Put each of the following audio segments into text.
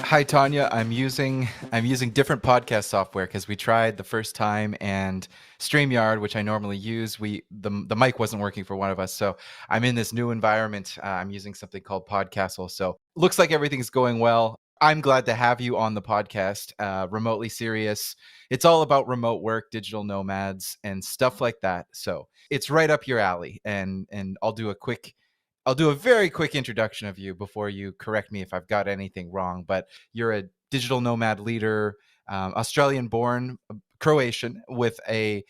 Hi Tanya, I'm using different podcast software because we tried the first time and StreamYard, which I normally use, the mic wasn't working for one of us. So I'm in this new environment. I'm using something called Podcastle. So looks like everything's going well. I'm glad to have you on the podcast, Remotely Serious. It's all about remote work, digital nomads, and stuff like that. So it's right up your alley. And I'll do a very quick introduction of you before you correct me if I've got anything wrong. But you're a digital nomad leader, Australian-born, Croatian, with a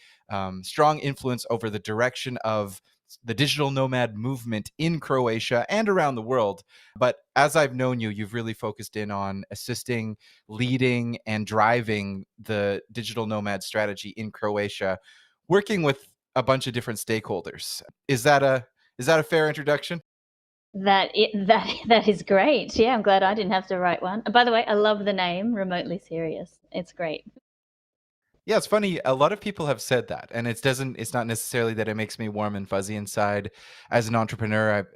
strong influence over the direction of the digital nomad movement in Croatia and around the world. But as I've known you, you've really focused in on assisting, leading, and driving the digital nomad strategy in Croatia, working with a bunch of different stakeholders. Is that a fair introduction? That is great. Yeah, I'm glad I didn't have to write one. And by the way, I love the name Remotely Serious. It's great. Yeah, it's funny. A lot of people have said that, and it's not necessarily that it makes me warm and fuzzy inside. As an entrepreneur,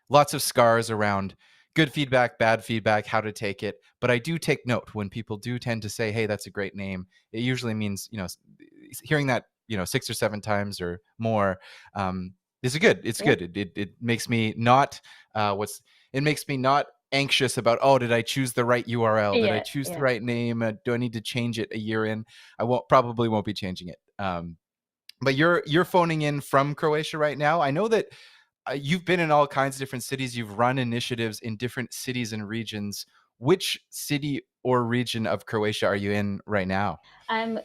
lots of scars around good feedback, bad feedback, how to take it. But I do take note when people do tend to say, "Hey, that's a great name." It usually means, hearing that, 6 or 7 times or more, is good. It's Yeah. good. It makes me not it makes me not anxious about, oh, did I choose the right URL? Did I choose the right name? Do I need to change it a year in? I probably won't be changing it. But you're phoning in from Croatia right now. I know that you've been in all kinds of different cities. You've run initiatives in different cities and regions. Which city or region of Croatia are you in right now? I'm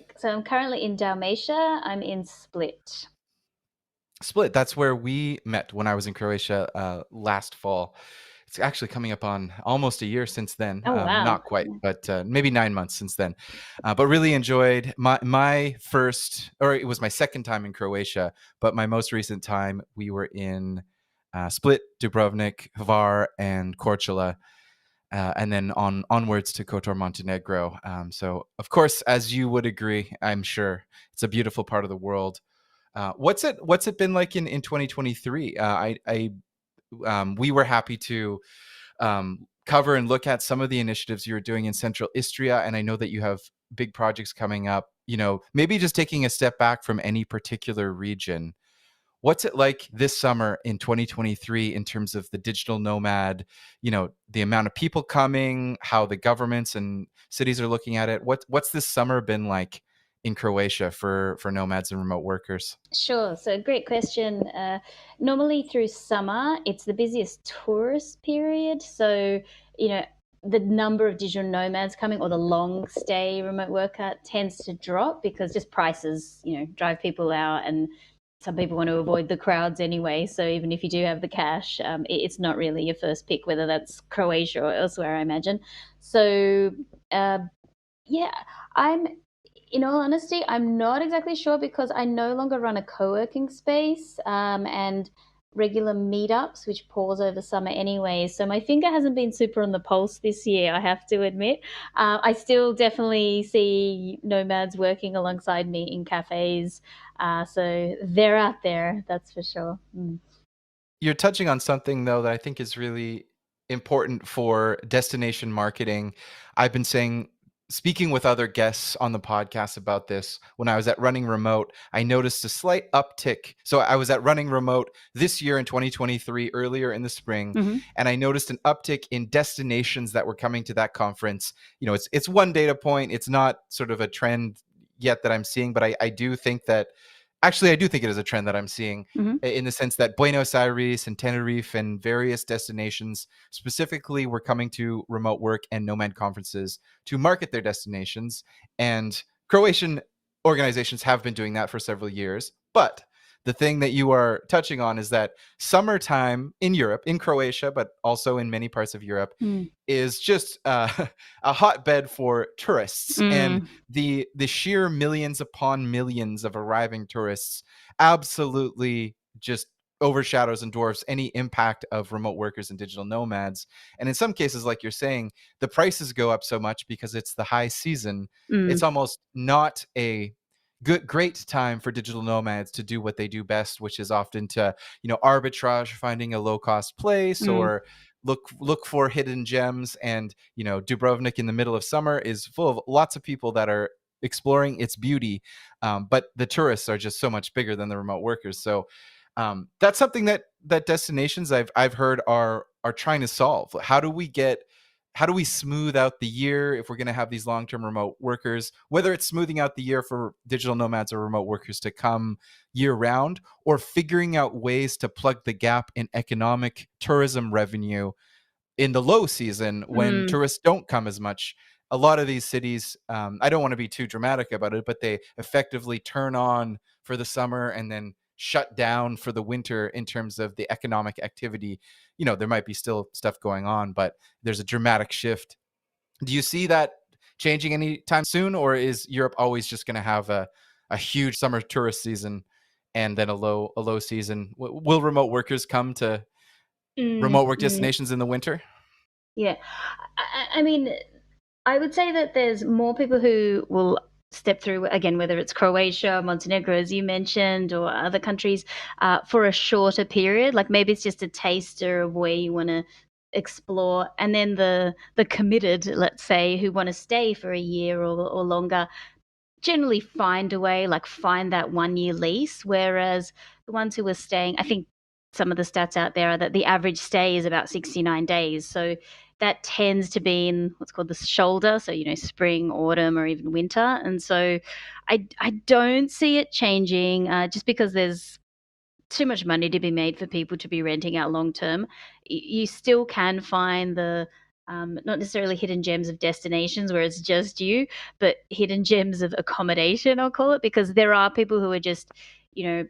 currently in Dalmatia. I'm in Split. Split. That's where we met when I was in Croatia last fall. It's actually coming up on almost a year since then. Oh, wow. Not quite, but maybe 9 months since then. But really enjoyed my first, or it was my second time in Croatia, but my most recent time we were in Split, Dubrovnik, Hvar, and Korčula. And then onwards to Kotor, Montenegro. So, of course, as you would agree, I'm sure it's a beautiful part of the world. What's it been like in 2023? We were happy to cover and look at some of the initiatives you're doing in Central Istria, and I know that you have big projects coming up. Maybe just taking a step back from any particular region. What's it like this summer in 2023 in terms of the digital nomad, the amount of people coming, how the governments and cities are looking at it? What's this summer been like in Croatia for nomads and remote workers? Sure. So great question. Normally through summer, it's the busiest tourist period. So, the number of digital nomads coming or the long stay remote worker tends to drop because just prices, drive people out, and some people want to avoid the crowds anyway. So even if you do have the cash, it's not really your first pick, whether that's Croatia or elsewhere, I imagine. So, yeah, in all honesty, I'm not exactly sure because I no longer run a co-working space and regular meetups, which pause over summer anyway. So my finger hasn't been super on the pulse this year, I have to admit. I still definitely see nomads working alongside me in cafes. So they're out there, that's for sure. You're touching on something, though, that I think is really important for destination marketing. I've been speaking with other guests on the podcast about this. When I was at Running Remote, I noticed a slight uptick. So I was at Running Remote this year in 2023, earlier in the spring, and I noticed an uptick in destinations that were coming to that conference. It's one data point. It's not sort of a trend yet that I'm seeing, but I do think that actually, I do think it is a trend that I'm seeing in the sense that Buenos Aires and Tenerife and various destinations specifically were coming to remote work and nomad conferences to market their destinations. And Croatian organizations have been doing that for several years. But the thing that you are touching on is that summertime in Europe, in Croatia, but also in many parts of Europe, is just a hotbed for tourists. And the sheer millions upon millions of arriving tourists absolutely just overshadows and dwarfs any impact of remote workers and digital nomads. And in some cases, like you're saying, the prices go up so much because it's the high season. It's almost not a great time for digital nomads to do what they do best, which is often to arbitrage finding a low cost place or look for hidden gems. And Dubrovnik in the middle of summer is full of lots of people that are exploring its beauty, but the tourists are just so much bigger than the remote workers. So that's something that destinations I've heard are trying to solve. How do we smooth out the year if we're going to have these long-term remote workers, whether it's smoothing out the year for digital nomads or remote workers to come year round, or figuring out ways to plug the gap in economic tourism revenue in the low season when Mm. tourists don't come as much. A lot of these cities, I don't want to be too dramatic about it, but they effectively turn on for the summer and then shut down for the winter in terms of the economic activity. There might be still stuff going on, but there's a dramatic shift. Do you see that changing anytime soon, or is Europe always just going to have a huge summer tourist season and then a low season? Will remote workers come to Mm, remote work mm. destinations in the winter? Yeah. I mean, I would say that there's more people who will step through, again, whether it's Croatia, Montenegro, as you mentioned, or other countries, for a shorter period. Like maybe it's just a taster of where you want to explore. And then the committed, let's say, who want to stay for a year or longer, generally find a way, like find that 1 year lease. Whereas the ones who are staying, I think some of the stats out there are that the average stay is about 69 days. So that tends to be in what's called the shoulder. So, spring, autumn, or even winter. And so I don't see it changing just because there's too much money to be made for people to be renting out long term. You still can find the not necessarily hidden gems of destinations where it's just you, but hidden gems of accommodation, I'll call it, because there are people who are just, you know,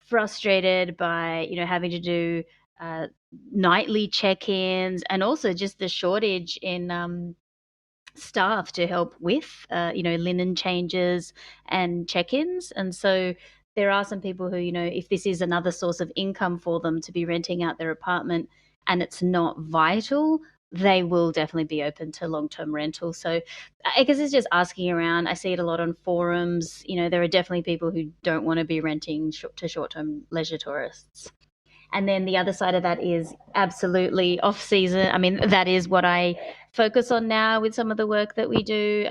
frustrated by, having to do uh, nightly check-ins, and also just the shortage in staff to help with, linen changes and check-ins. And so there are some people who, if this is another source of income for them to be renting out their apartment and it's not vital, they will definitely be open to long-term rental. So I guess it's just asking around. I see it a lot on forums. There are definitely people who don't want to be renting to short-term leisure tourists. And then the other side of that is absolutely off season. I mean, that is what I focus on now with some of the work that we do.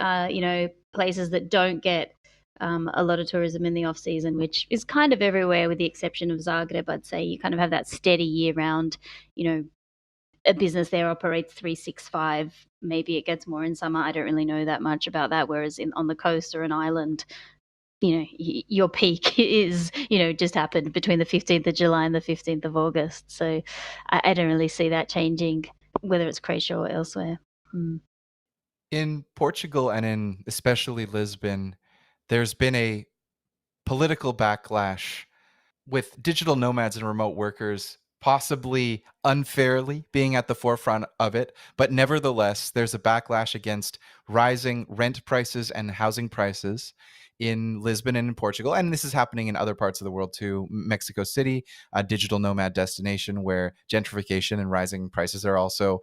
Places that don't get a lot of tourism in the off season, which is kind of everywhere with the exception of Zagreb. I'd say you kind of have that steady year round, you know, a business there operates 365. Maybe it gets more in summer. I don't really know that much about that. Whereas on the coast or an island, your peak is, just happened between the 15th of July and the 15th of August. So I don't really see that changing, whether it's Croatia or elsewhere. Mm. In Portugal and in especially Lisbon, there's been a political backlash with digital nomads and remote workers possibly unfairly being at the forefront of it. But nevertheless, there's a backlash against rising rent prices and housing prices in Lisbon and in Portugal. And this is happening in other parts of the world too. Mexico City, a digital nomad destination where gentrification and rising prices are also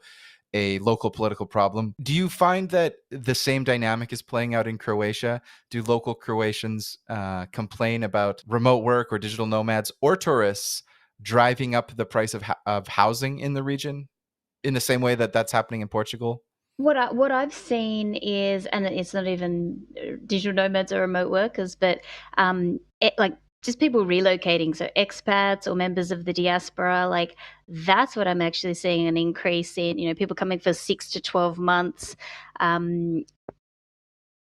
a local political problem. Do you find that the same dynamic is playing out in Croatia? Do local Croatians complain about remote work or digital nomads or tourists driving up the price of housing in the region in the same way that that's happening in Portugal? What I've seen is, and it's not even digital nomads or remote workers, but like just people relocating, so expats or members of the diaspora. Like that's what I'm actually seeing an increase in. People coming for 6 to 12 months, um,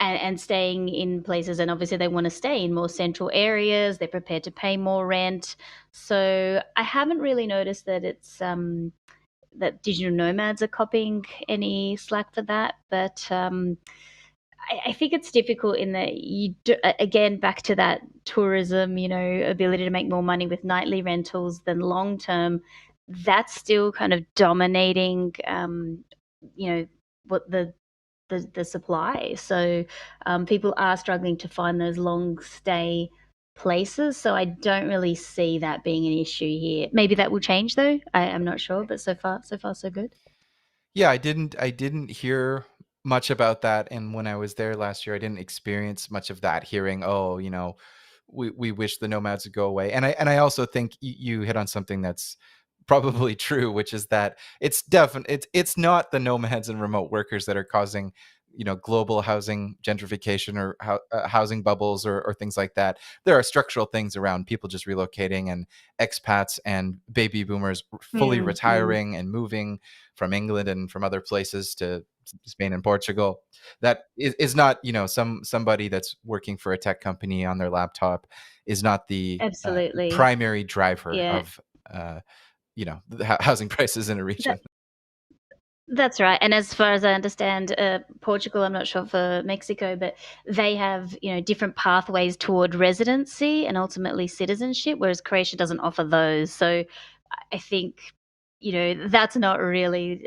and staying in places, and obviously they want to stay in more central areas. They're prepared to pay more rent. So I haven't really noticed that it's that digital nomads are copying any slack for that. But I think it's difficult in that again, back to that tourism, ability to make more money with nightly rentals than long term. That's still kind of dominating, what the supply. So people are struggling to find those long stay places. So I don't really see that being an issue here. Maybe that will change though. I'm not sure, but so far, so good. Yeah, I didn't hear much about that, and when I was there last year, I didn't experience much of that. Hearing, oh, we wish the nomads would go away, and I also think you hit on something that's probably true, which is that it's not the nomads and remote workers that are causing global housing gentrification or housing bubbles or things like that. There are structural things around people just relocating and expats and baby boomers fully retiring and moving from England and from other places to Spain and Portugal. That is not somebody that's working for a tech company on their laptop is not the Absolutely. primary driver Yeah. of the housing prices in a region. That's right. And as far as I understand, Portugal, I'm not sure for Mexico, but they have, different pathways toward residency and ultimately citizenship, whereas Croatia doesn't offer those. So I think, that's not really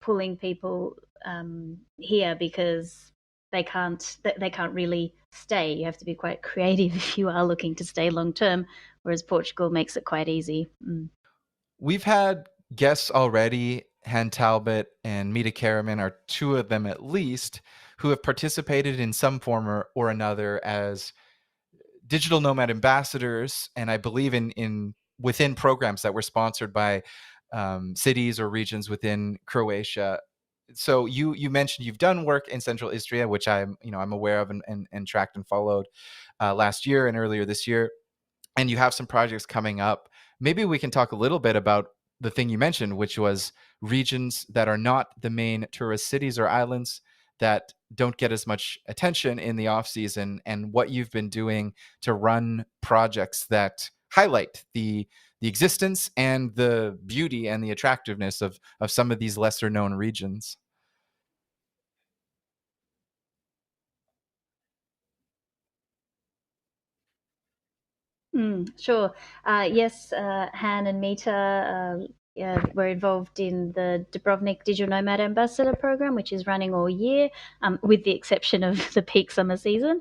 pulling people here because they can't really stay. You have to be quite creative if you are looking to stay long term, whereas Portugal makes it quite easy. We've had guests already. Han Talbot and Mita Karaman are two of them at least who have participated in some form or another as digital nomad ambassadors, and I believe in within programs that were sponsored by cities or regions within Croatia. So you mentioned you've done work in Central Istria, which I'm aware of and tracked and followed last year and earlier this year, and you have some projects coming up. Maybe we can talk a little bit about the thing you mentioned, which was regions that are not the main tourist cities or islands that don't get as much attention in the off season, and what you've been doing to run projects that highlight the existence and the beauty and the attractiveness of some of these lesser known regions. Sure. Yes, Han and Mita yeah, were involved in the Dubrovnik Digital Nomad Ambassador Program, which is running all year, with the exception of the peak summer season.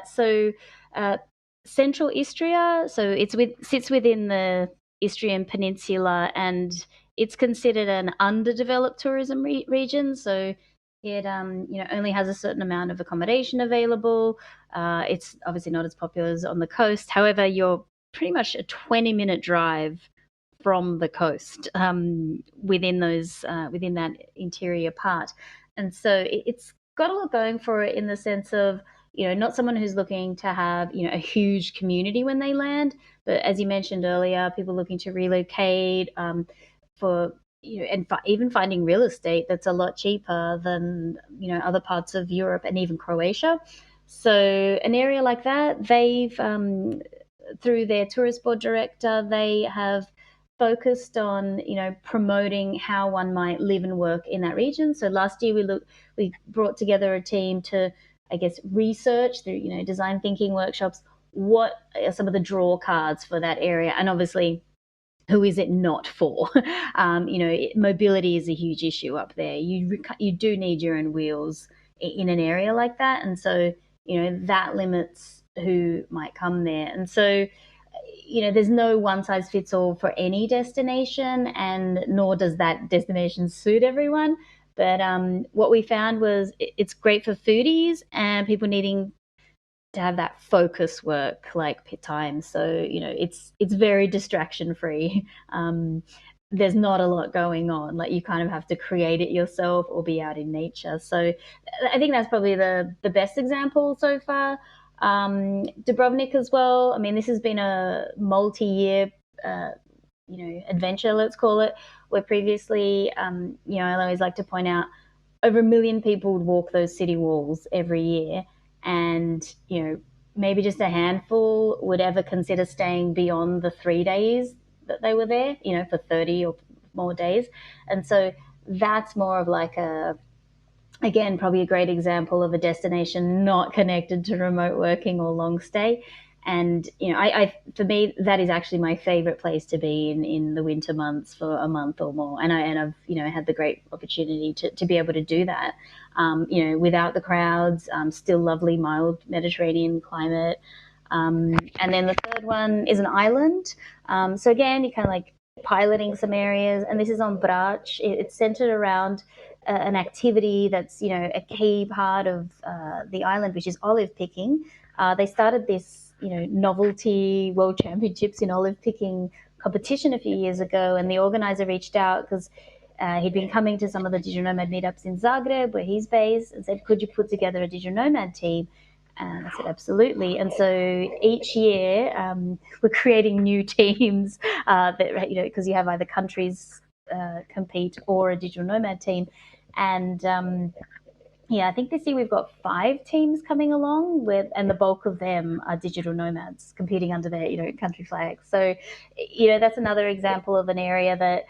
So, uh, Central Istria, so sits within the Istrian Peninsula, and it's considered an underdeveloped tourism region. So it only has a certain amount of accommodation available. It's obviously not as popular as on the coast. However, you're pretty much a 20-minute drive from the coast, within that interior part, and so it's got a lot going for it in the sense of not someone who's looking to have a huge community when they land, but as you mentioned earlier, people looking to relocate, for and even finding real estate that's a lot cheaper than other parts of Europe and even Croatia. So an area like that, they've through their tourist board director, they have focused on promoting how one might live and work in that region. So last year we brought together a team to, I guess, research through design thinking workshops what are some of the draw cards for that area, and obviously who is it not for? Mobility is a huge issue up there. You do need your own wheels in an area like that, and so that limits who might come there. And so there's no one size fits all for any destination, and nor does that destination suit everyone. But what we found was it's great for foodies and people needing to have that focus work like pit time. So it's very distraction free. There's not a lot going on. Like you kind of have to create it yourself or be out in nature. So I think that's probably the best example so far. Dubrovnik as well. I mean, this has been a multi-year, adventure, let's call it. Where previously, I always like to point out, over 1 million people would walk those city walls every year, and maybe just a handful would ever consider staying beyond the 3 days that they were there, for 30 or more days. And so that's more of like again, probably a great example of a destination not connected to remote working or long stay. And I for me, that is actually my favorite place to be in the winter months for a month or more. And I've had the great opportunity to be able to do that, without the crowds, still lovely mild Mediterranean climate. And then the third one is an island. So again, you kind of like piloting some areas, and this is on Brač. It's centered around an activity that's a key part of the island, which is olive picking. They started this novelty world championships in olive picking competition a few years ago, and the organizer reached out because he'd been coming to some of the digital nomad meetups in Zagreb, where he's based, and said, "Could you put together a digital nomad team?" And I said, "Absolutely." And so each year we're creating new teams that, because you have either countries compete or a digital nomad team, and yeah, I think this year we've got 5 teams coming along and the bulk of them are digital nomads competing under their, country flags. So, that's another example of an area that,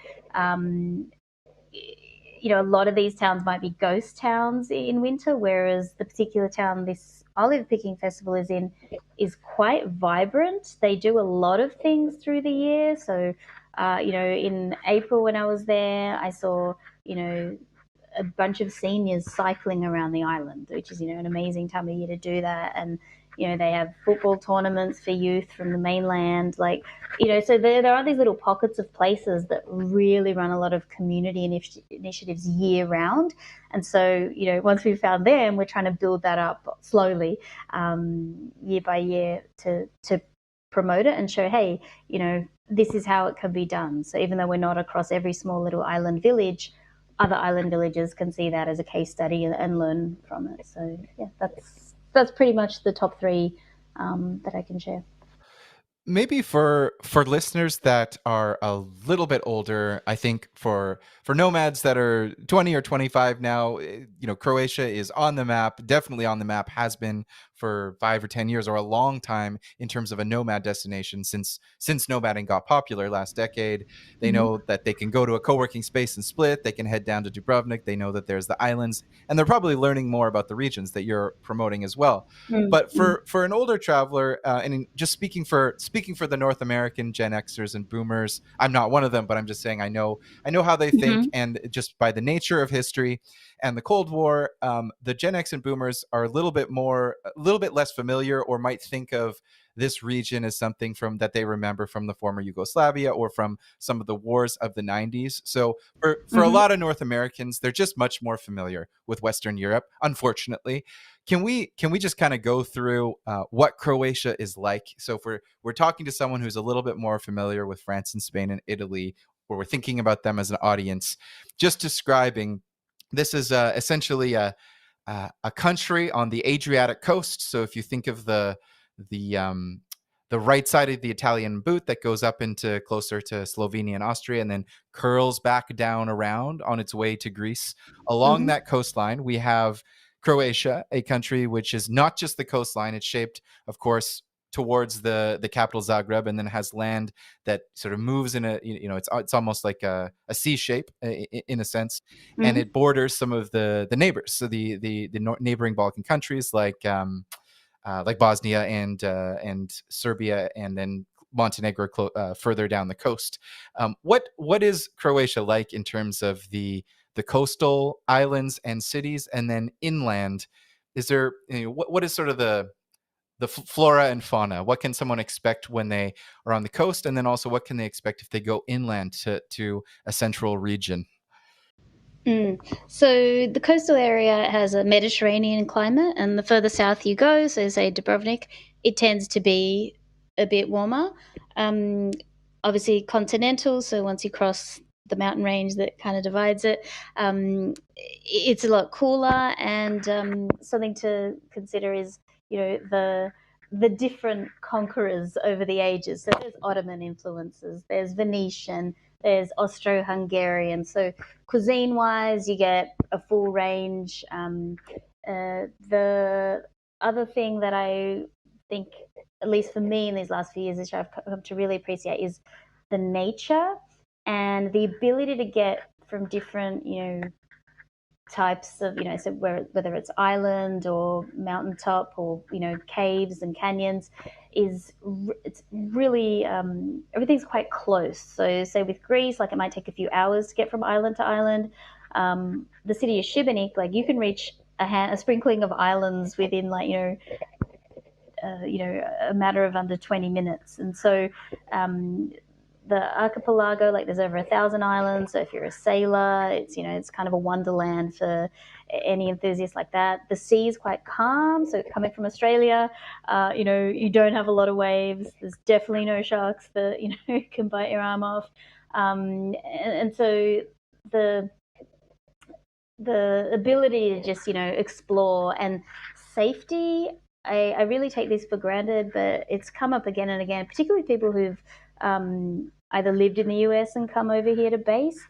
a lot of these towns might be ghost towns in winter, whereas the particular town this olive picking festival is in is quite vibrant. They do a lot of things through the year. So, in April when I was there, I saw, a bunch of seniors cycling around the island, which is, an amazing time of year to do that. And, they have football tournaments for youth from the mainland. Like, so there are these little pockets of places that really run a lot of community initiatives year round. And so, once we've found them, we're trying to build that up slowly, year by year to promote it and show, hey, this is how it can be done. So even though we're not across every small little island village, other island villages can see that as a case study and learn from it. So yeah, that's pretty much the top 3 that I can share. Maybe for listeners that are a little bit older, I think for nomads that are 20 or 25 now, Croatia is on the map, definitely on the map, has been for 5 or 10 years or a long time in terms of a nomad destination since nomading got popular last decade. They know that they can go to a co-working space in Split, they can head down to Dubrovnik, they know that there's the islands, and they're probably learning more about the regions that you're promoting as well. But for an older traveler, and just speaking for the North American Gen Xers and Boomers, I'm not one of them, but I'm just saying I know how they think, and just by the nature of history and the Cold War, the Gen X and Boomers are a little bit less familiar, or might think of this region as something from that they remember from the former Yugoslavia or from some of the wars of the 90s. So for a lot of North Americans, they're just much more familiar with Western Europe, unfortunately. Can we just kind of go through what Croatia is like? So if we're talking to someone who's a little bit more familiar with France and Spain and Italy, or we're thinking about them as an audience, just describing this is essentially a country on the Adriatic coast. So if you think of the right side of the Italian boot that goes up into closer to Slovenia and Austria, and then curls back down around on its way to Greece, along that coastline, we have Croatia, a country which is not just the coastline. It's shaped, of course, towards the capital Zagreb, and then has land that sort of moves in a, it's almost like a C shape in a sense, and it borders some of the neighbors. So the neighboring Balkan countries like Bosnia and Serbia, and then Montenegro further down the coast. What is Croatia like in terms of the coastal islands and cities, and then inland? Is there what is sort of the flora and fauna? What can someone expect when they are on the coast, and then also what can they expect if they go inland to a central region? So the coastal area has a Mediterranean climate, and the further south you go, so say Dubrovnik, it tends to be a bit warmer. Obviously continental, so once you cross the mountain range that kind of divides it, it's a lot cooler. And something to consider is, the different conquerors over the ages. So there's Ottoman influences, there's Venetian, there's Austro-Hungarian. So cuisine-wise, you get a full range. The other thing that I think, at least for me in these last few years, which I've come to really appreciate, is the nature and the ability to get from different, types of, so whether it's island or mountaintop or, caves and canyons, it's really, everything's quite close. So say with Greece, like it might take a few hours to get from island to island. The city of Šibenik, like you can reach a sprinkling of islands within like, a matter of under 20 minutes. And so the archipelago, like there's over 1,000 islands. So if you're a sailor, it's kind of a wonderland for any enthusiast like that. The sea is quite calm. So coming from Australia, you don't have a lot of waves. There's definitely no sharks that, can bite your arm off. And so the ability to just explore and safety, I really take this for granted, but it's come up again and again, particularly people who've either lived in the US and come over here to base.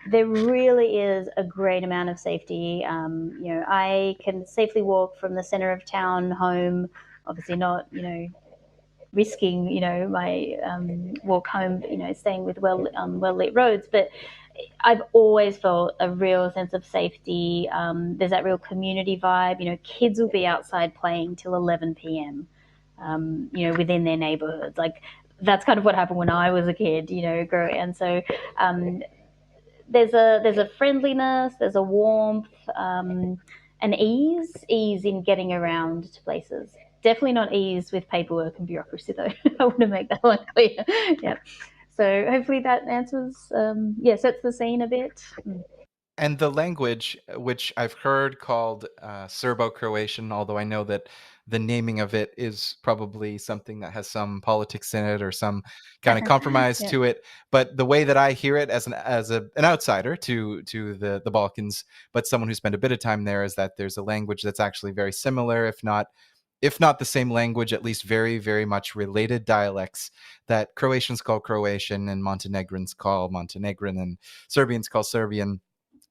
There really is a great amount of safety. I can safely walk from the center of town home, obviously not risking my walk home, staying with well lit roads, but I've always felt a real sense of safety. There's that real community vibe. Kids will be outside playing till 11 p.m. Within their neighborhoods. Like that's kind of what happened when I was a kid. Growing, and so there's a friendliness, there's a warmth, an ease in getting around to places. Definitely not ease with paperwork and bureaucracy, though. I want to make that one clear. Yeah. So hopefully that answers, sets the scene a bit. And the language, which I've heard called Serbo-Croatian, although I know that the naming of it is probably something that has some politics in it or some kind of compromise Yeah. to it. But the way that I hear it as an outsider to the Balkans, but someone who spent a bit of time there, is that there's a language that's actually very similar, if not the same language, at least very, very much related dialects that Croatians call Croatian and Montenegrins call Montenegrin and Serbians call Serbian.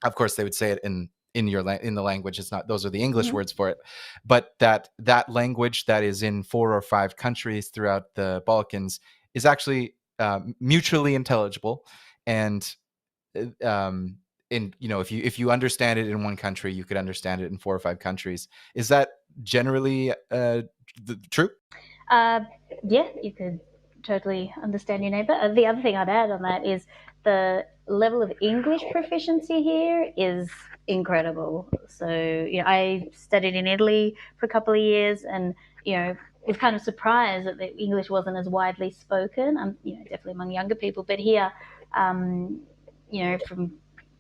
Of course, they would say it in the language. It's not; those are the English words for it. But that language that is in 4 or 5 countries throughout the Balkans is actually mutually intelligible, and if you understand it in one country, you could understand it in 4 or 5 countries. Is that generally true? Yeah, you could totally understand your neighbor. The other thing I'd add on that is the level of English proficiency here is incredible. So, I studied in Italy for a couple of years, and was kind of surprised that the English wasn't as widely spoken. Definitely among younger people, but here, from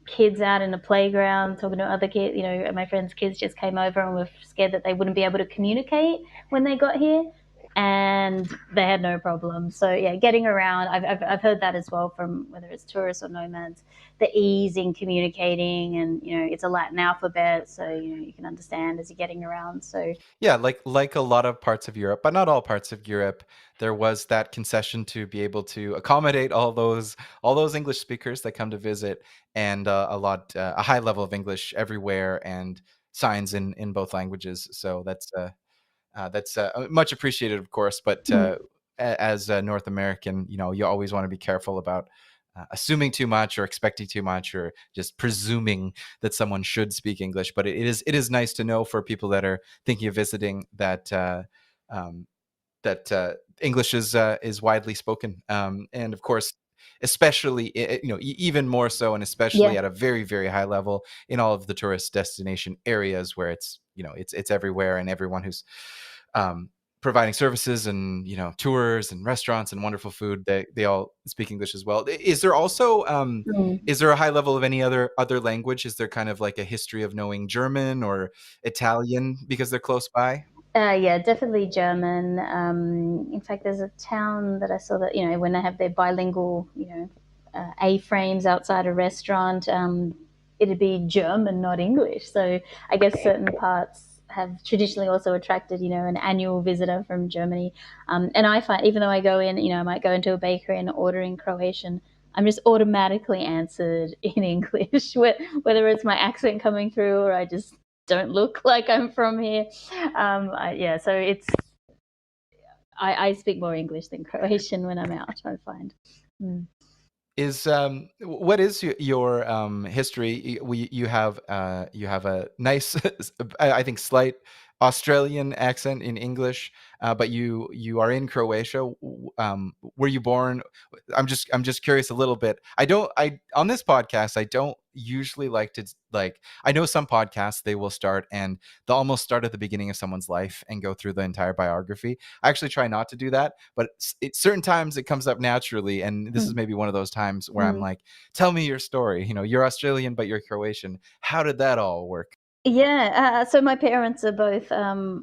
kids out in the playground talking to other kids, my friends' kids just came over and were scared that they wouldn't be able to communicate when they got here, and they had no problem. So yeah, getting around, I've heard that as well from whether it's tourists or nomads, the ease in communicating, and it's a Latin alphabet, so you can understand as you're getting around. So yeah, like a lot of parts of Europe, but not all parts of Europe, there was that concession to be able to accommodate all those English speakers that come to visit, and a high level of English everywhere, and signs in both languages. So that's much appreciated, of course. But as a North American, you always want to be careful about assuming too much or expecting too much or just presuming that someone should speak English. But it is nice to know for people that are thinking of visiting that English is widely spoken, and of course, especially even more so, and especially yeah. at a very, very high level in all of the tourist destination areas where it's everywhere, and everyone who's providing services and tours and restaurants and wonderful food, they all speak English as well. Is there also is there a high level of any other language? Is there kind of like a history of knowing German or Italian because they're close by? Yeah, definitely German. In fact, there's a town that I saw that, when they have their bilingual, A-frames outside a restaurant, it'd be German, not English. So I guess certain parts have traditionally also attracted, an annual visitor from Germany. And I find, even though I go in, I might go into a bakery and order in Croatian, I'm just automatically answered in English, whether it's my accent coming through or I just don't look like I'm from here. So I speak more English than Croatian when I'm out, I find. Is what is your history? You have a nice I think slight Australian accent in English, but you are in Croatia. Were you born? I'm just curious a little bit. I on this podcast I don't usually like to like. I know some podcasts they will start and they'll almost start at the beginning of someone's life and go through the entire biography. I actually try not to do that, but certain times it comes up naturally, and this is Mm. maybe one of those times where I'm Mm. like, "Tell me your story." You're Australian, but you're Croatian. How did that all work? Yeah, so my parents are both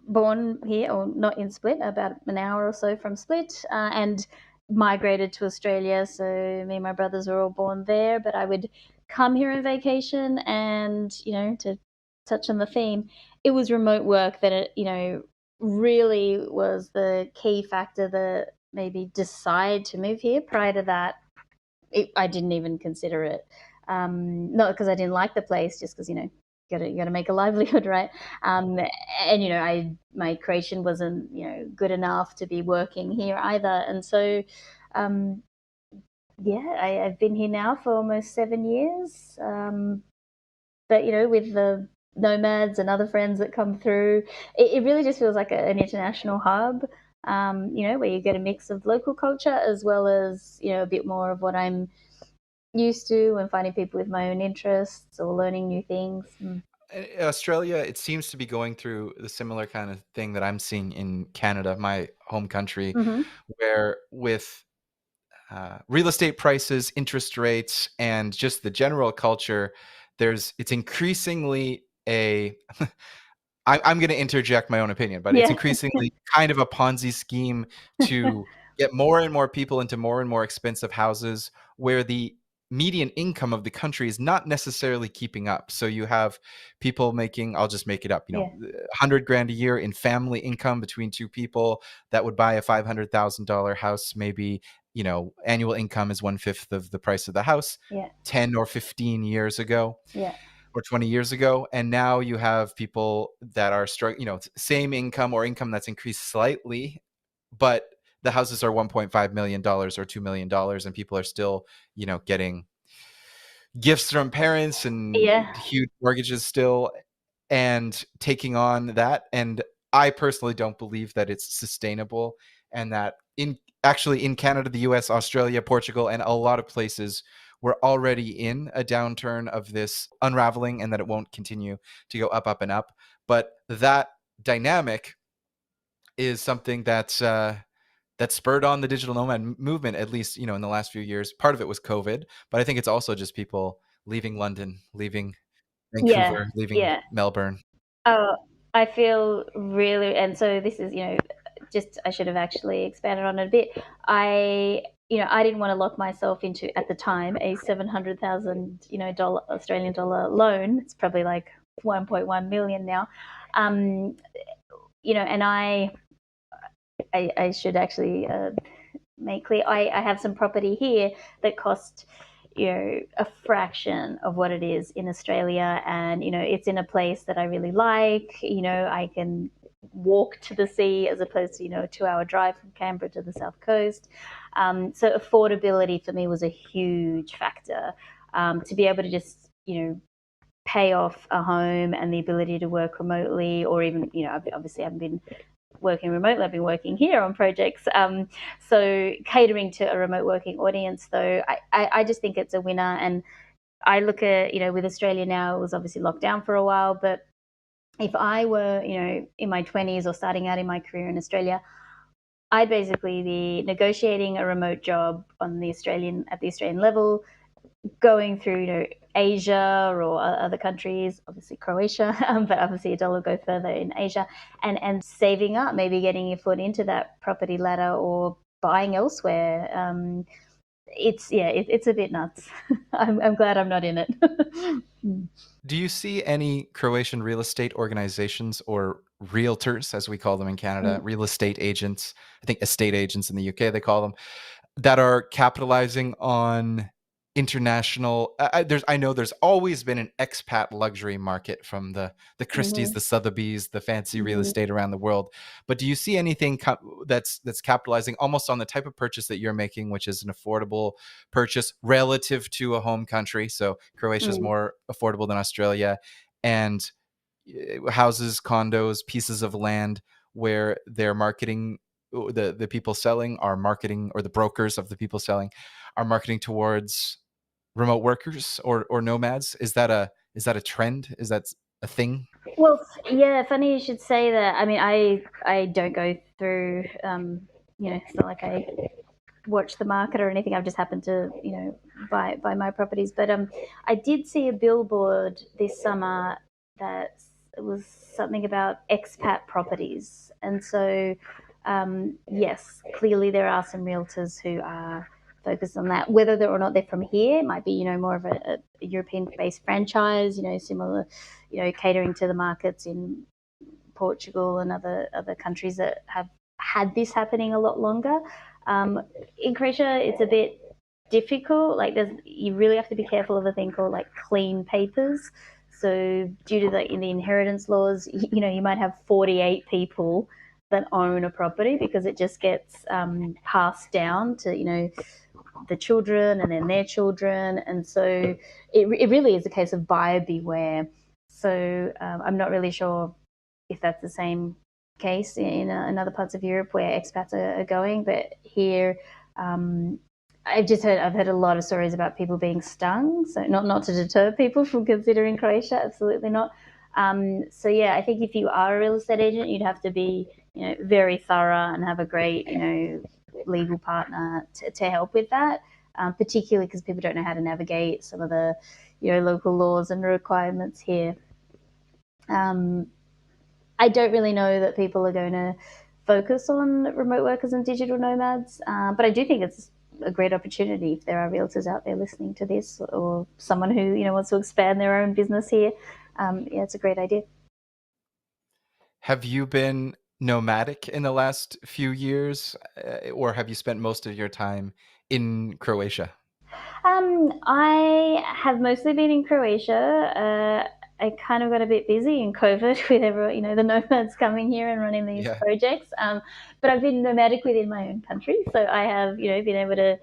born here, or not in Split, about an hour or so from Split, and migrated to Australia. So me and my brothers were all born there, but I would come here on vacation, and to touch on the theme, it was remote work that really was the key factor that made me decide to move here. Prior to that, I didn't even consider it. Not because I didn't like the place, just because you gotta make a livelihood, right? And my Croatian wasn't good enough to be working here either, and so um, yeah, I've been here now for almost 7 years. But with the nomads and other friends that come through, it really just feels like an international hub. Where you get a mix of local culture as well as a bit more of what I'm used to, and finding people with my own interests or learning new things. Australia, it seems to be going through the similar kind of thing that I'm seeing in Canada, my home country, Mm-hmm. where with real estate prices, interest rates, and just the general culture, it's increasingly a I'm going to interject my own opinion, but it's Yeah, increasingly kind of a Ponzi scheme to get more and more people into more and more expensive houses where the median income of the country is not necessarily keeping up. So you have people making, I'll just make it up, yeah, 100 grand a year in family income between two people that would buy a $500,000 house. Maybe, annual income is 1/5 of the price of the house yeah, 10 or 15 years ago yeah, or 20 years ago. And now you have people that are struggling, same income or income that's increased slightly, but the houses are $1.5 million or $2 million, and people are still, getting gifts from parents yeah, and huge mortgages still and taking on that. And I personally don't believe that it's sustainable, and that in Canada, the US, Australia, Portugal, and a lot of places, we're already in a downturn of this unraveling, and that it won't continue to go up, up, and up. But that dynamic is something that spurred on the digital nomad movement, at least, in the last few years. Part of it was COVID, but I think it's also just people leaving London, leaving yeah, Vancouver, leaving yeah. Melbourne. Oh, I feel really, and so this is, just I should have actually expanded on it a bit. I didn't want to lock myself into, at the time, a 700,000 Australian dollar loan. It's probably like 1.1 million now. And I should actually make clear, I have some property here that cost a fraction of what it is in Australia, and it's in a place that I really like. I can walk to the sea as opposed to a 2-hour drive from Canberra to the south coast. So affordability for me was a huge factor. To be able to just pay off a home, and the ability to work remotely, or even obviously I haven't been working remotely. I've been working here on projects. So catering to a remote working audience, though, I just think it's a winner. And I look at, with Australia now, it was obviously locked down for a while, but if I were, in my 20s or starting out in my career in Australia, I'd basically be negotiating a remote job at the Australian level, going through, Asia or other countries, obviously Croatia, but obviously a dollar go further in Asia, and saving up, maybe getting your foot into that property ladder or buying elsewhere. It's a bit nuts. I'm glad I'm not in it. Do you see any Croatian real estate organizations, or realtors, as we call them in Canada, Mm. real estate agents? I think estate agents in the UK, they call them, that are capitalizing on international. I know there's always been an expat luxury market from the Christie's, Mm-hmm. the Sotheby's, the fancy real Mm-hmm. estate around the world. But do you see anything that's capitalizing almost on the type of purchase that you're making, which is an affordable purchase relative to a home country? So Croatia is Mm. more affordable than Australia, and houses, condos, pieces of land where they're marketing, the people selling are marketing, or the brokers of the people selling are marketing towards remote workers or nomads. Is that a trend? Is that a thing? Well, yeah, funny you should say that. I mean, I don't go through, it's not like I watch the market or anything. I've just happened to, buy my properties. But I did see a billboard this summer that was something about expat properties, and so yes, clearly there are some realtors who are focused on that. Whether or not they're from here, it might be more of a European-based franchise, similar, catering to the markets in Portugal and other countries that have had this happening a lot longer. In Croatia, it's a bit difficult. Like, you really have to be careful of a thing called like clean papers. So due to in the inheritance laws, you might have 48 people that own a property, because it just gets passed down to the children and then their children, and so it really is a case of buyer beware. So I'm not really sure if that's the same case in other parts of Europe where expats are going, but here I've heard a lot of stories about people being stung. So not to deter people from considering Croatia, absolutely not. So yeah, I think if you are a real estate agent, you'd have to be very thorough and have a great legal partner to help with that, particularly because people don't know how to navigate some of the local laws and requirements here. I don't really know that people are going to focus on remote workers and digital nomads, but I do think it's a great opportunity if there are realtors out there listening to this, or someone who wants to expand their own business here. Yeah, it's a great idea. Have you been nomadic in the last few years, or have you spent most of your time in Croatia? I have mostly been in Croatia. I kind of got a bit busy in COVID with everyone, the nomads coming here and running these Yeah. projects. But I've been nomadic within my own country, so I have, been able to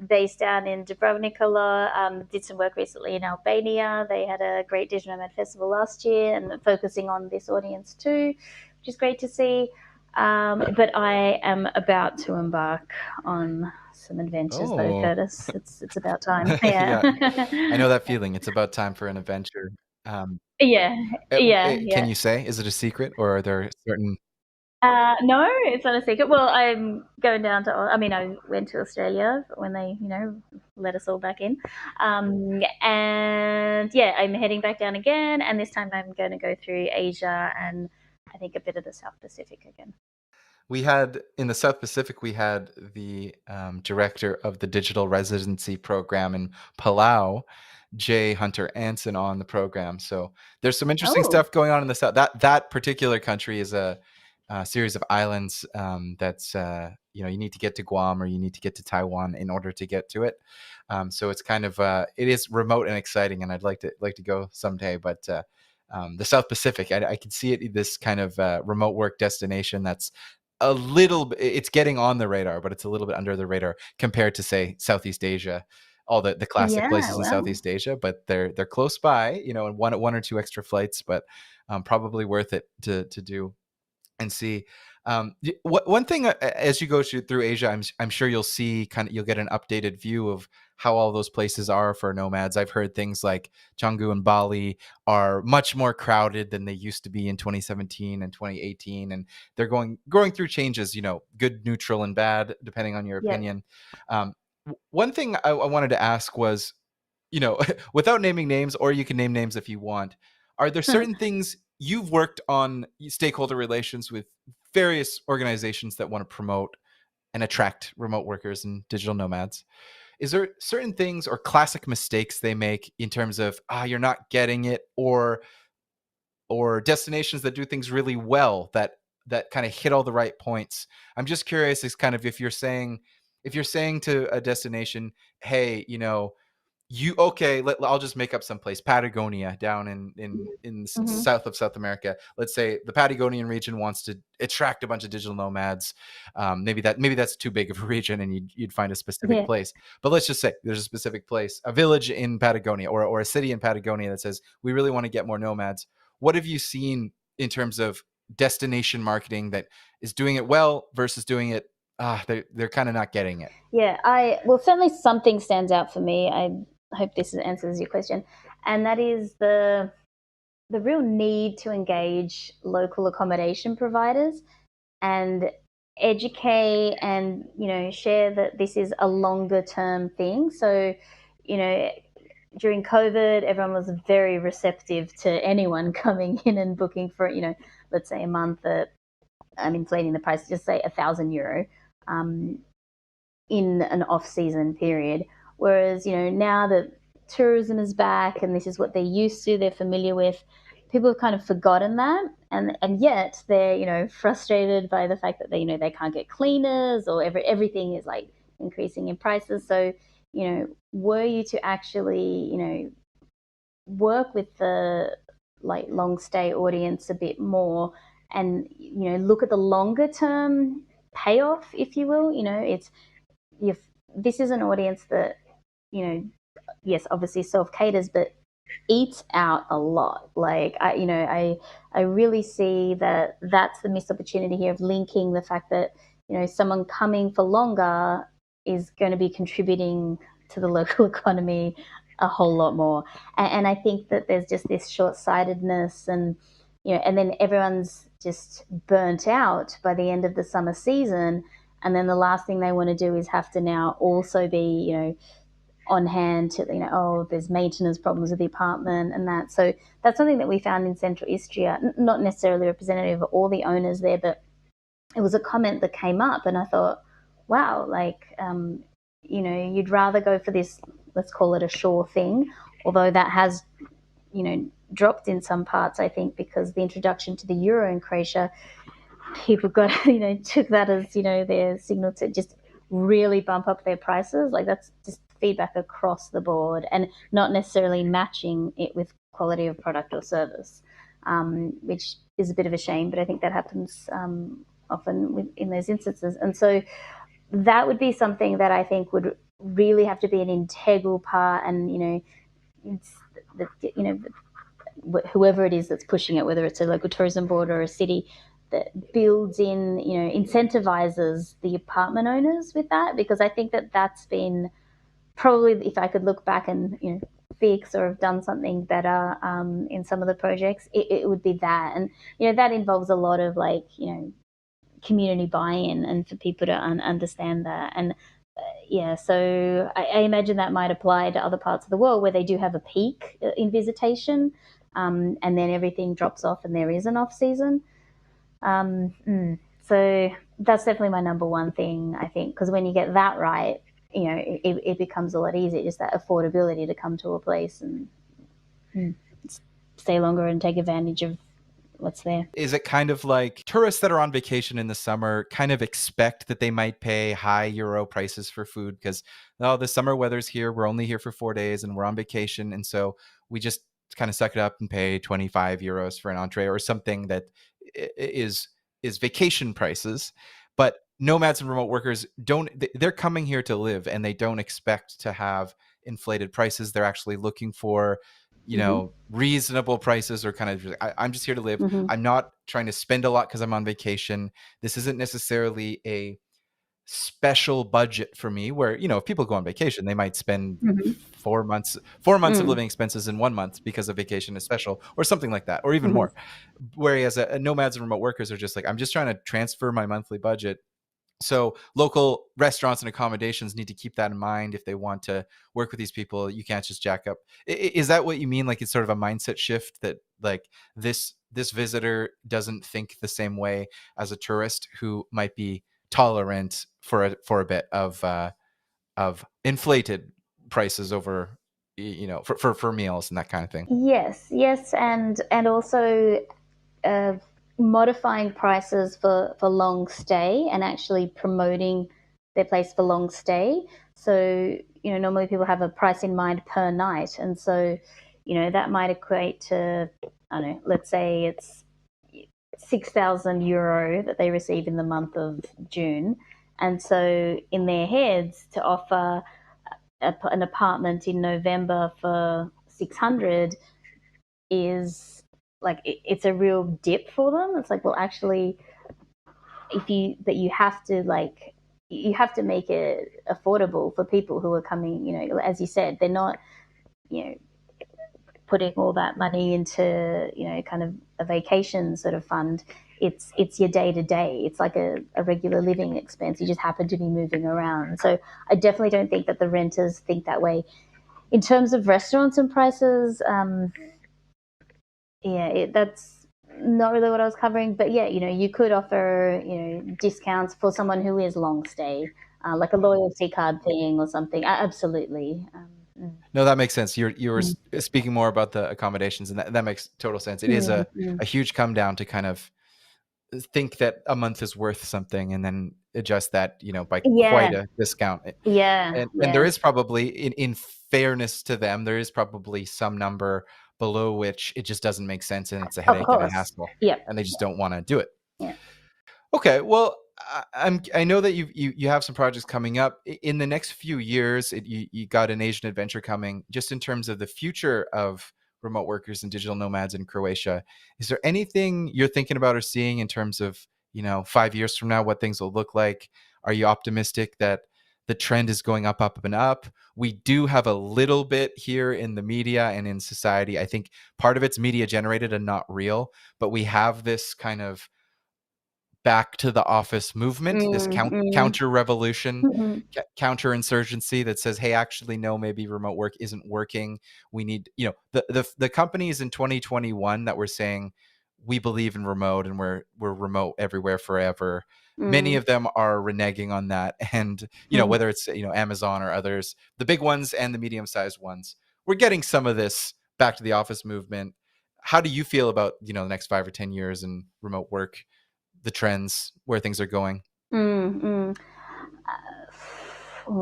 base down in Dubrovnik a lot. Did some work recently in Albania. They had a great Digital Nomad Festival last year, and focusing on this audience too, which is great to see. But I am about to embark on some adventures, though, Oh. Curtis. It's about time. Yeah. Yeah, I know that feeling. It's about time for an adventure. Um, Yeah. Yeah. can Yeah. you say? Is it a secret, or are there certain? No, it's not a secret. Well, I'm going down to. I mean, I went to Australia when they, let us all back in, and yeah, I'm heading back down again. And this time, I'm going to go through Asia and I think a bit of the South Pacific again. We had in the South Pacific, we had the director of the digital residency program in Palau, Jay Hunter Anson, on the program. So there's some interesting Oh, stuff going on in the South. That particular country is a series of islands that's you need to get to Guam, or you need to get to Taiwan in order to get to it. So it's kind of it is remote and exciting, and I'd like to go someday. But the South Pacific, I can see it, this kind of remote work destination that's it's getting on the radar, but it's a little bit under the radar compared to, say, Southeast Asia, all the classic yeah. places in Well, Southeast Asia. But they're close by, and one or two extra flights, but probably worth it to do and see. One thing, as you go through Asia, I'm sure you'll get an updated view of how all those places are for nomads. I've heard things like Canggu and Bali are much more crowded than they used to be in 2017 and 2018, and they're going through changes. Good, neutral, and bad, depending on your yeah. opinion. One thing I wanted to ask was, without naming names, or you can name names if you want, are there certain things you've worked on, stakeholder relations with various organizations that want to promote and attract remote workers and digital nomads? Is there certain things or classic mistakes they make in terms of, you're not getting it, or destinations that do things really well that kind of hit all the right points? I'm just curious, is kind of if you're saying to a destination, hey, I'll just make up some place, Patagonia, down in Mm-hmm. south of South America. Let's say the Patagonian region wants to attract a bunch of digital nomads. Maybe that's too big of a region, and you'd find a specific Yeah. place. But let's just say there's a specific place, a village in Patagonia, or a city in Patagonia that says we really want to get more nomads. What have you seen in terms of destination marketing that is doing it well versus doing it? They're kind of not getting it. Yeah, well, certainly something stands out for me. I hope this answers your question, and that is the real need to engage local accommodation providers and educate and share that this is a longer term thing. So, during COVID, everyone was very receptive to anyone coming in and booking for let's say a month at, I'm inflating the price, just say €1,000. In an off-season period. Whereas, now that tourism is back and this is what they're used to, they're familiar with, people have kind of forgotten that. And yet they're, frustrated by the fact that they can't get cleaners, or everything is like increasing in prices. So, were you to actually, work with the like long stay audience a bit more and, look at the longer term payoff, if you will, it's, if this is an audience that, yes, obviously self caters, but eats out a lot. Like I really see that that's the missed opportunity here of linking the fact that someone coming for longer is going to be contributing to the local economy a whole lot more. And I think that there's just this short-sightedness, and and then everyone's just burnt out by the end of the summer season, and then the last thing they want to do is have to now also be on hand to oh, there's maintenance problems with the apartment and that. So that's something that we found in Central Istria, not necessarily representative of all the owners there, but it was a comment that came up, and I thought, wow, like you'd rather go for this, let's call it a sure thing, although that has dropped in some parts, I think, because the introduction to the euro in Croatia, people got took that as their signal to just really bump up their prices. Like, that's just feedback across the board, and not necessarily matching it with quality of product or service, which is a bit of a shame, but I think that happens often in those instances. And so that would be something that I think would really have to be an integral part, and it's whoever it is that's pushing it, whether it's a local tourism board or a city, that builds in, incentivizes the apartment owners with that, because I think that that's been probably, if I could look back and fix or have done something better in some of the projects, it would be that. And that involves a lot of like community buy-in, and for people to understand that. And yeah, so I imagine that might apply to other parts of the world where they do have a peak in visitation, and then everything drops off and there is an off season. So that's definitely my number one thing, I think, because when you get that right, it becomes a lot easier, just that affordability to come to a place and stay longer and take advantage of what's there. Is it kind of like tourists that are on vacation in the summer kind of expect that they might pay high euro prices for food because, oh, the summer weather's here, we're only here for 4 days and we're on vacation, and so we just kind of suck it up and pay 25 euros for an entree or something that is vacation prices. But nomads and remote workers they're coming here to live, and they don't expect to have inflated prices. They're actually looking for reasonable prices, or kind of I'm just here to live. Mm-hmm. I'm not trying to spend a lot because I'm on vacation. This isn't necessarily a special budget for me where, if people go on vacation, they might spend Mm-hmm. 4 months of living expenses in 1 month because a vacation is special, or something like that, or even Mm-hmm. more. Whereas nomads and remote workers are just like, I'm just trying to transfer my monthly budget. So local restaurants and accommodations need to keep that in mind if they want to work with these people. You can't just jack up. Is that what you mean? Like, it's sort of a mindset shift that like this visitor doesn't think the same way as a tourist who might be tolerant for a bit of inflated prices over for meals and that kind of thing. Yes, and also uh, modifying prices for long stay and actually promoting their place for long stay. So, normally people have a price in mind per night. And so, that might equate to, I don't know, let's say it's €6,000 that they receive in the month of June. And so in their heads, to offer an apartment in November for 600 is like, it's a real dip for them. It's like, well, actually, you have to make it affordable for people who are coming, as you said, they're not, putting all that money into, kind of a vacation sort of fund. It's your day to day. It's like a regular living expense. You just happen to be moving around. So I definitely don't think that the renters think that way. In terms of restaurants and prices, that's not really what I was covering. But yeah, you could offer, discounts for someone who is long stay, like a loyalty card thing or something. Absolutely. No, that makes sense. You were speaking more about the accommodations, and that makes total sense. It is a huge come down to kind of think that a month is worth something and then adjust that, by quite a discount. And there is probably, in fairness to them, there is probably some number below which it just doesn't make sense, and it's a headache and a hassle. And they just don't want to do it. Okay, well, I know that you have some projects coming up in the next few years. You got an Asian adventure coming. Just in terms of the future of remote workers and digital nomads in Croatia, is there anything you're thinking about or seeing in terms of 5 years from now, what things will look like? Are you optimistic that the trend is going up, up, and up? We do have a little bit here in the media and in society. I think part of it's media generated and not real, but we have this kind of back to the office movement, this counter revolution, counter insurgency that says, hey, actually, no, maybe remote work isn't working. We need, the companies in 2021 that were saying we believe in remote and we're remote everywhere forever. Many of them are reneging on that. And, whether it's, Amazon or others, the big ones and the medium-sized ones, we're getting some of this back to the office movement. How do you feel about, the next 5 or 10 years in remote work, the trends, where things are going? Oh,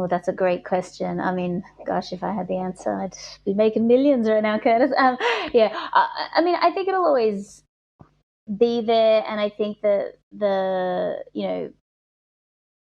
that's a great question. I mean, gosh, if I had the answer, I'd be making millions right now, Curtis. I mean, I think it'll always be there, and I think that the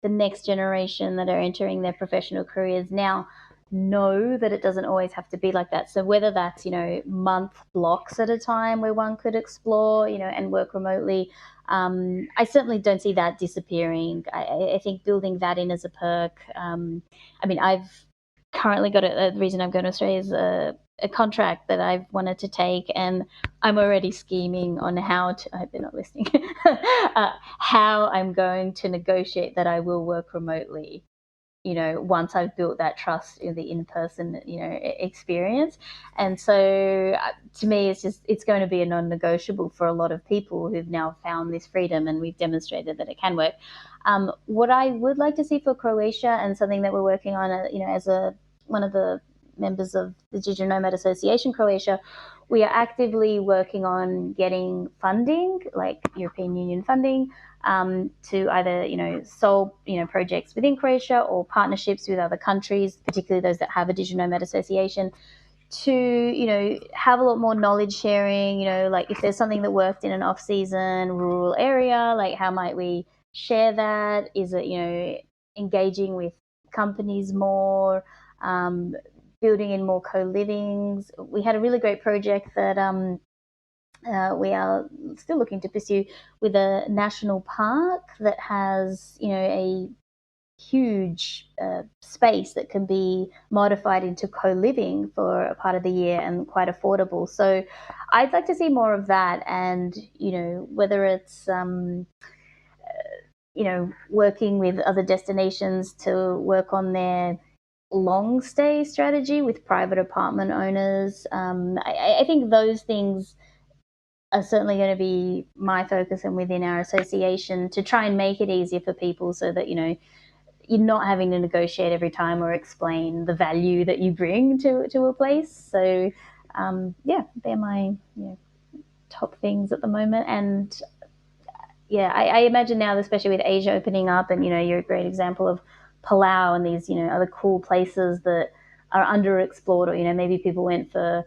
next generation that are entering their professional careers now know that it doesn't always have to be like that. So whether that's, month blocks at a time where one could explore, and work remotely, I certainly don't see that disappearing. I think building that in as a perk. I mean, I've currently got the reason I'm going to Australia is a contract that I've wanted to take, and I'm already scheming on how to, I hope they're not listening, how I'm going to negotiate that I will work remotely, once I've built that trust in the in-person, experience. And so to me, it's going to be a non-negotiable for a lot of people who've now found this freedom, and we've demonstrated that it can work. What I would like to see for Croatia, and something that we're working on, as one of the members of the Digital Nomad Association Croatia, we are actively working on getting funding, like European Union funding, to either, solve, projects within Croatia or partnerships with other countries, particularly those that have a Digital Nomad Association, to, have a lot more knowledge sharing, like if there's something that worked in an off-season rural area, like how might we share that? Is it, engaging with companies more, building in more co-livings. We had a really great project that we are still looking to pursue with a national park that has, a huge space that can be modified into co-living for a part of the year and quite affordable. So I'd like to see more of that, and, whether it's working with other destinations to work on their long stay strategy with private apartment owners. I think those things are certainly going to be my focus, and within our association, to try and make it easier for people so that, you're not having to negotiate every time or explain the value that you bring to a place. So, they're my top things at the moment. And I imagine now, especially with Asia opening up, and, you're a great example of Palau and these, other cool places that are underexplored, or, maybe people went for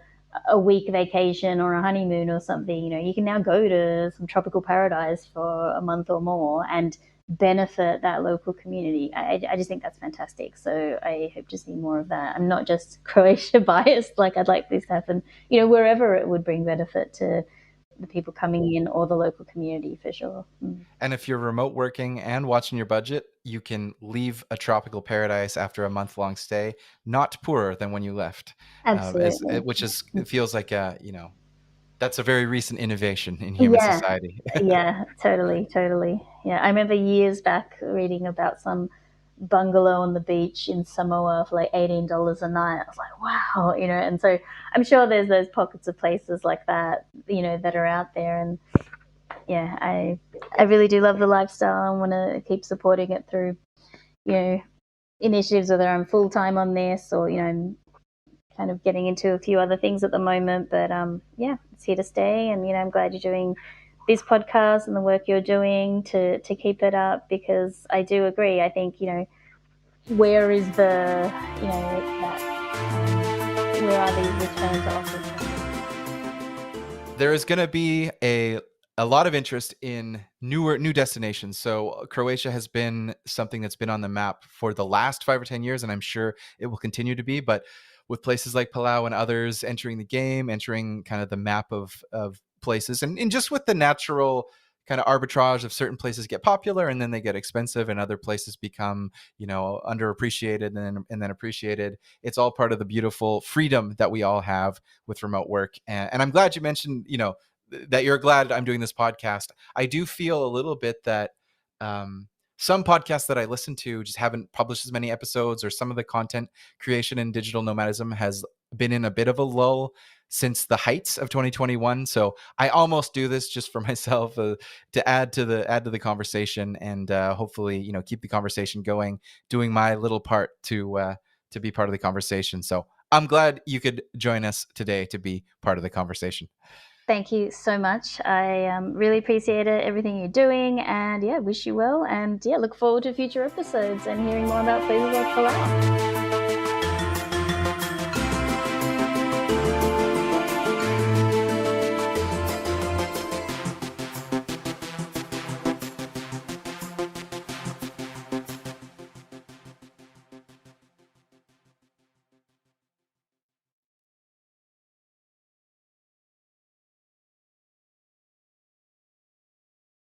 a week vacation or a honeymoon or something. You can now go to some tropical paradise for a month or more and benefit that local community. I just think that's fantastic. So I hope to see more of that. I'm not just Croatia biased. Like, I'd like this to happen, wherever it would bring benefit to the people coming in or the local community, for sure. And if you're remote working and watching your budget, you can leave a tropical paradise after a month-long stay, not poorer than when you left. Absolutely. It feels like that's a very recent innovation in human society. Yeah, totally. Yeah, I remember years back reading about some bungalow on the beach in Samoa for like $18 a night. I was like, wow, and so I'm sure there's those pockets of places like that, that are out there. And yeah, I really do love the lifestyle and want to keep supporting it through, initiatives, whether I'm full time on this or, I'm kind of getting into a few other things at the moment. But yeah, it's here to stay. And, I'm glad you're doing this podcast and the work you're doing to keep it up, because I do agree. I think, where is the, where are these returns offers? There is going to be a lot of interest in new destinations. So Croatia has been something that's been on the map for the last 5 or 10 years, and I'm sure it will continue to be. But with places like Palau and others entering the game, entering kind of the map of places, and just with the natural kind of arbitrage of certain places get popular and then they get expensive and other places become, underappreciated and then appreciated. It's all part of the beautiful freedom that we all have with remote work. And I'm glad you mentioned, that you're glad I'm doing this podcast. I do feel a little bit that some podcasts that I listen to just haven't published as many episodes, or some of the content creation in digital nomadism has been in a bit of a lull since the heights of 2021. So I almost do this just for myself, to add to the conversation, and hopefully, keep the conversation going, doing my little part to be part of the conversation. So I'm glad you could join us today to be part of the conversation. Thank you so much. I really appreciate it, everything you're doing, and yeah, wish you well. And yeah, look forward to future episodes and hearing more about places like Palau.